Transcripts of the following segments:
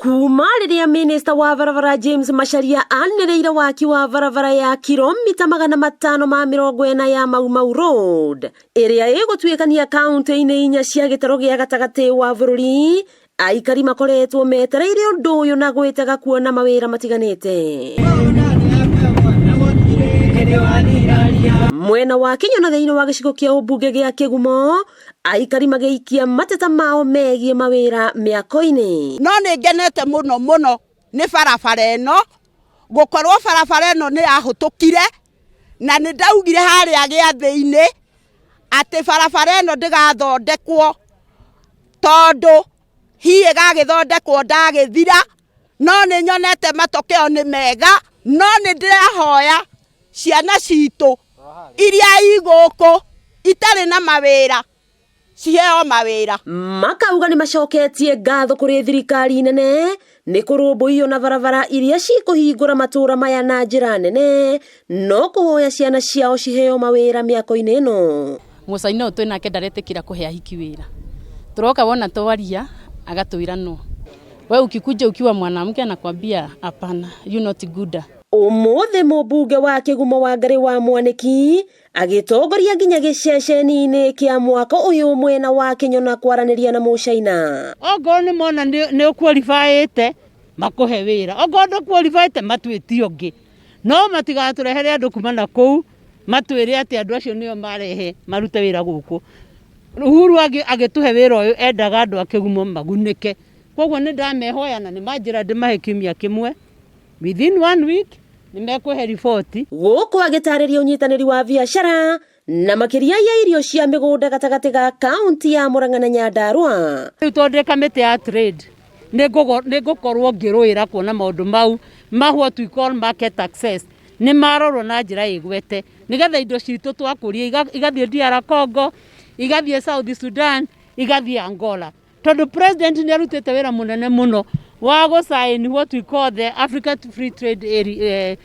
Kuma rĩrĩa Minista wa barabara James Macharia anĩrĩire waki wa barabara ya kilomita 540 ya Mau Mau Road ĩrĩa ĩgũtuĩkania kaunti-inĩ 4 cia gĩtarũ gĩa gatagatĩ wa bũrũri, aikari makoretwo metereire ũndũ ũyũ na gwĩtega kuona mawĩra matiganĩte. Mwena wa Kinyona thĩinĩ wa gĩcigo kĩa ũmbunge gĩa Kĩgumo, aikari magĩikia mateta mao megiĩ mawĩra mĩako-inĩ. No nĩ ngenete mũno nĩ barabara ĩno, gũkorwo barabara ĩno nĩ yahũtũkire, na nĩ ndaugire harĩa gĩathĩ-inĩ atĩ barabara ĩno ndĩgathondekwo tondũ hiĩ gagĩthondekwo ndagĩthira, no nĩ nyonete matokeo nĩ mega, no nĩ ndĩrahoya ciana citũ iria igũkũ itarĩ na mawĩra ciheo mawĩra. Makauga nĩ macoketie ngatho kũrĩ thirikari nene nĩ kũrũmbũiyo na barabara iria cikũhingũra matũra maya na njĩra nene, no kũhoya ciana ciao ciheo mawĩra mĩako-inĩ ĩno. Mũcaina ũyũ twĩnake ndaretĩkĩra kũhe ahiki wĩra, turoka wona twaria agatwĩra no. We ukikuja ukiwa mwanamke anakwambia hapana, you not good. Ũmũthĩ mũmbunge wa Kĩgumo Wangari wa Mwanĩki agĩtongoria nginya gĩceceni-inĩ kĩa mwaka ũyũ mwena wa Kinyona kwaranĩria na Mũcaina. Okorwo nĩ mona nĩ ũkwalifyĩte makũhe wĩra, okorwo ndũkwalifyĩte matwĩtie ũngĩ, no matigatũrehere andũ kuma na kũu matwĩre atĩ andũ acio nĩo marehe marute wĩra gũkũ. Uhuru agĩtũhe wĩra ũyũ endaga andũ a Kĩgumo magunĩke, koguo nĩ ndamehoya na nĩ manjĩra ndĩmahe kiumia kĩmwe, within 1 week nimekuhe riboti. Gũkũ agĩtarĩria ũnyitanĩri wa biacara na makĩria ya irio cia mĩgũnda gatagatĩ ga kaunti ya Murang'a na Nyandarua. Tondũ kamĩtĩ ya trade nĩngũkorwo ngĩrũĩra kuona maũndũ mau what we call market access nĩ marorwo na njĩra ĩgwete, nĩgetha indo citũ twakũria igathiĩ DR Congo, igathiĩ South Sudan, igathiĩ Angola. Tondũ president nĩ arutĩte wĩra mũnene mũno wa gũsign what we call the Africa Free Trade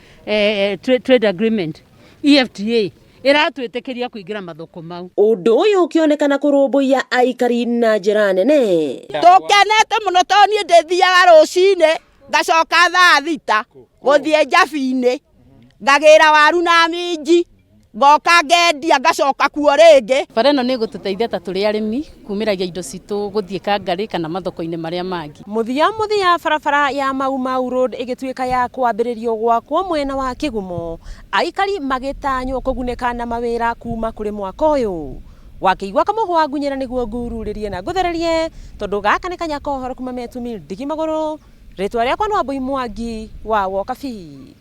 Trade Agreement, EFTA, ĩratwĩtĩkĩria kũingĩra mathoko mau. Ũndũ ũyũ ũkĩonekana kũrũmbũiya aikari na njĩra nene. Tũkenete mũno tondũ niĩ ndĩthiaga rũcinĩ ngacoka thaa 6 gũthiĩ Njabi-inĩ ngagĩra waru na minji, ngoka ngendia ngacoka kuo rĩngĩ. Bara ĩno nĩ ĩgũtũteithia ta tũrĩ arĩmi kumĩragia indo citũ gũthiĩ Kangarĩ kana mathoko-inĩ marĩa mangĩ. Mũthia barabara ya Mau Mau Road ĩgĩtuĩka ya kwambĩrĩrio gwakwo mwena wa Kĩgumo, aikari magĩtanywo kũgunĩka na mawĩra kuma kũrĩ mwaka ũyũ. Wakĩigua Kamũhwa Ngunyĩra nĩguo ngururĩrie na ngũthererie, tondũ gaka nĩ kanya kohoro kuma Metu Mil Ndigi Magũrũ, rĩtwa rĩakwa nĩ Wambui Mwangi wa Wokabi.